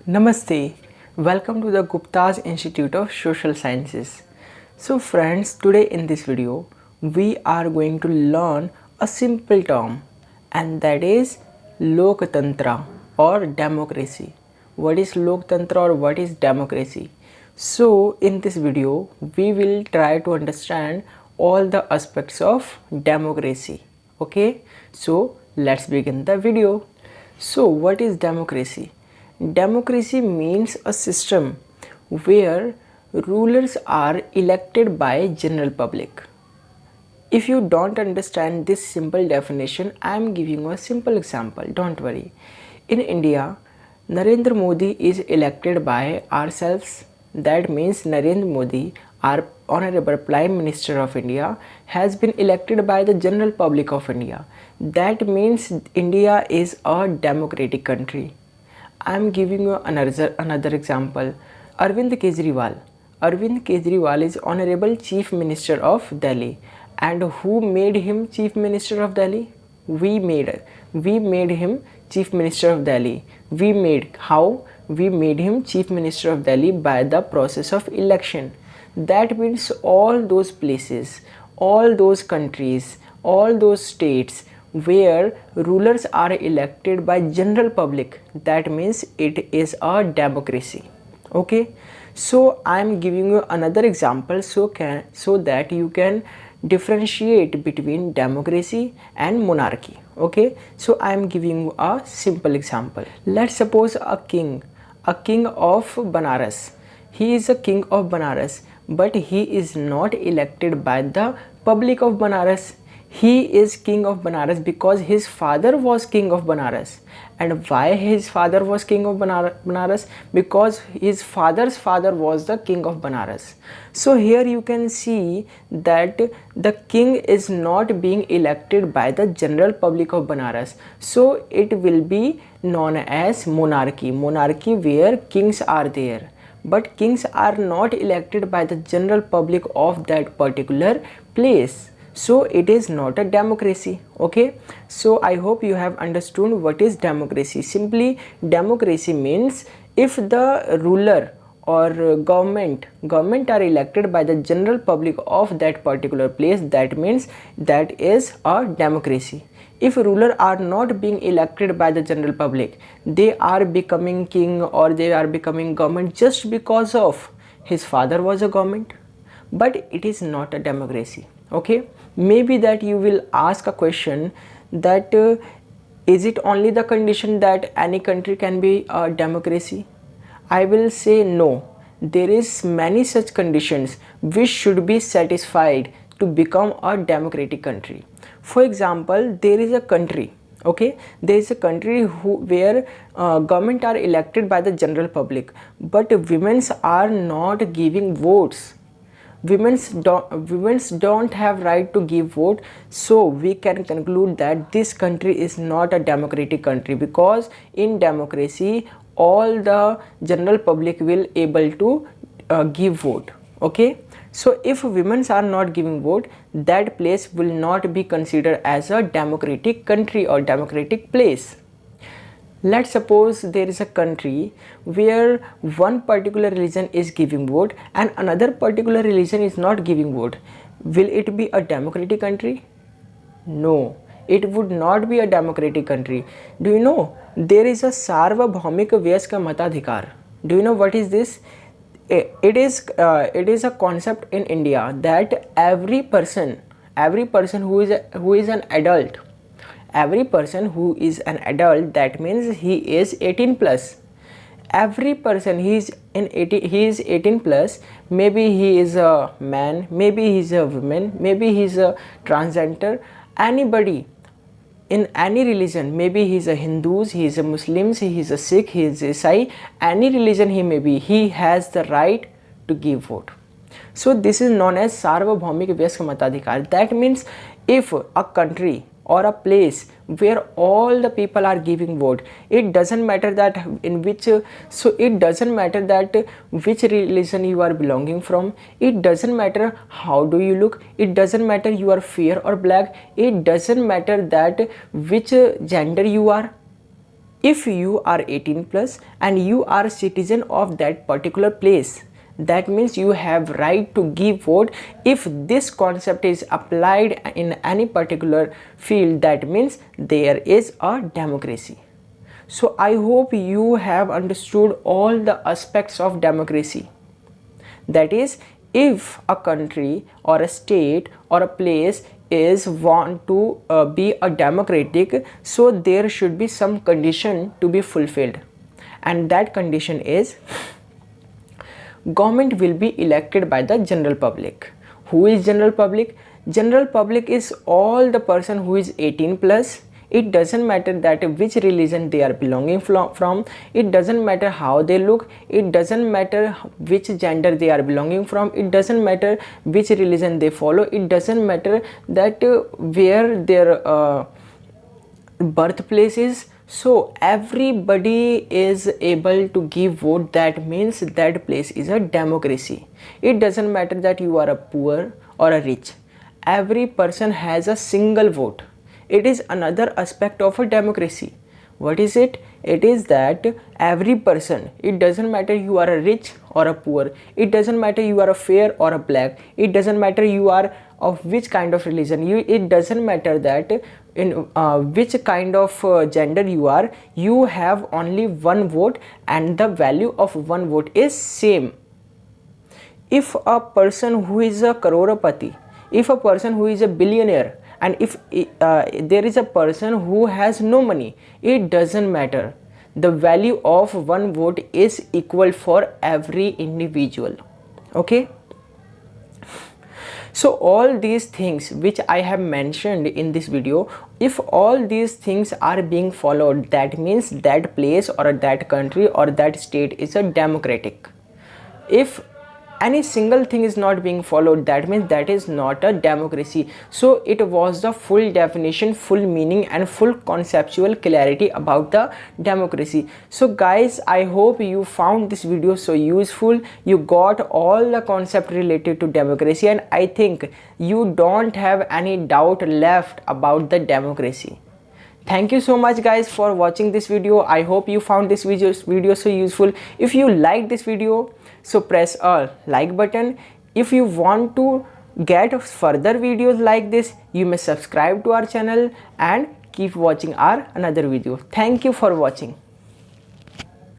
Namaste. Welcome to the Gupta's Institute of Social Sciences. So friends, today in this video, we are going to learn a simple term, and that is Loktantra or democracy. What is Loktantra or what is democracy? So in this video, we will try to understand all the aspects of democracy. Okay, so let's begin the video. So what is democracy? Democracy means a system where rulers are elected by general public. If you don't understand this simple definition, I am giving you a simple example. Don't worry. In India, Narendra Modi is elected by ourselves. That means Narendra Modi, our Honorable Prime Minister of India, has been elected by the general public of India. That means India is a democratic country. I am giving you another example. Arvind Kejriwal. Arvind Kejriwal is Honorable Chief Minister of Delhi. And who made him Chief Minister of Delhi? We made him Chief Minister of Delhi. How? We made him Chief Minister of Delhi by the process of election. That means all those places, all those countries, all those states where rulers are elected by general public, that means it is a democracy. Okay, so I am giving you another example so that you can differentiate between democracy and monarchy. Okay, so I am giving you a simple example. Let's suppose a king of Banaras. He is a king of Banaras, but he is not elected by the public of Banaras. He is king of Banaras because his father was king of Banaras. And why his father was king of Banaras? Because his father's father was the king of Banaras. So here you can see that the king is not being elected by the general public of Banaras. So it will be known as monarchy. Monarchy where kings are there. But kings are not elected by the general public of that particular place. So it is not a democracy. Okay, so I hope you have understood what is democracy. Simply, democracy means if the ruler or government are elected by the general public of that particular place, that means that is a democracy. If rulers are not being elected by the general public, they are becoming king or they are becoming government just because of his father was a government, but it is not a democracy. Okay, maybe that you will ask a question that is it only the condition that any country can be a democracy? I will say no. There is many such conditions which should be satisfied to become a democratic country. For example, there is a country, okay, there is a country where government are elected by the general public, but women are not giving votes. Women don't have right to give vote. So we can conclude that this country is not a democratic country, because in democracy all the general public will able to give vote. Okay, so if women are not giving vote, that place will not be considered as a democratic country or democratic place. Let's suppose there is a country where one particular religion is giving vote and another particular religion is not giving vote. Will it be a democratic country? No, it would not be a democratic country. Do you know there is a Sarvabhaumik Vyaska Matadhikar? Do you know what is this? It is a concept in India that every person who is an adult, that means he is 18 plus. Every person he is 18 plus. Maybe he is a man, maybe he is a woman, maybe he is a transgender, anybody in any religion, maybe he is a Hindus, he is a Muslims, he is a Sikh, he is a Isai, any religion he may be, he has the right to give vote. So this is known as Sarvabhaumik Vyaska Matadhikar. That means if a country or a place where all the people are giving vote, it doesn't matter that which religion you are belonging from, it doesn't matter how do you look, it doesn't matter you are fair or black, it doesn't matter that which gender you are, If you are 18 plus and you are a citizen of that particular place, that means you have right to give vote. If this concept is applied in any particular field, that means there is a democracy. So I hope you have understood all the aspects of democracy. That is, if a country or a state or a place is want to be a democratic, so there should be some condition to be fulfilled, and that condition is government will be elected by the general public. Who is general public? General public is all the person who is 18 plus. It doesn't matter that which religion they are belonging from. It doesn't matter how they look. It doesn't matter which gender they are belonging from. It doesn't matter which religion they follow. It doesn't matter that where their birthplace is. So everybody is able to give vote. That means that place is a democracy. It doesn't matter that you are a poor or a rich. Every person has a single vote. It is another aspect of a democracy. What is it? It is that every person, it doesn't matter you are a rich or a poor, it doesn't matter you are a fair or a black, it doesn't matter you are of which kind of religion, it doesn't matter that in which kind of gender you are, you have only one vote and the value of one vote is same. If a person who is a crorepati, if a person who is a billionaire, and if there is a person who has no money, it doesn't matter. The value of one vote is equal for every individual. Okay. So all these things which I have mentioned in this video, if all these things are being followed, that means that place or that country or that state is a democratic. If any single thing is not being followed, that means that is not a democracy. So it was the full definition, full meaning and full conceptual clarity about the democracy. So guys, I hope you found this video so useful. You got all the concept related to democracy, and I think you don't have any doubt left about the democracy. Thank you so much guys for watching this video. I hope you found this video so useful. If you like this video, so press a like button. If you want to get further videos like this, you may subscribe to our channel and keep watching our another video. Thank you for watching.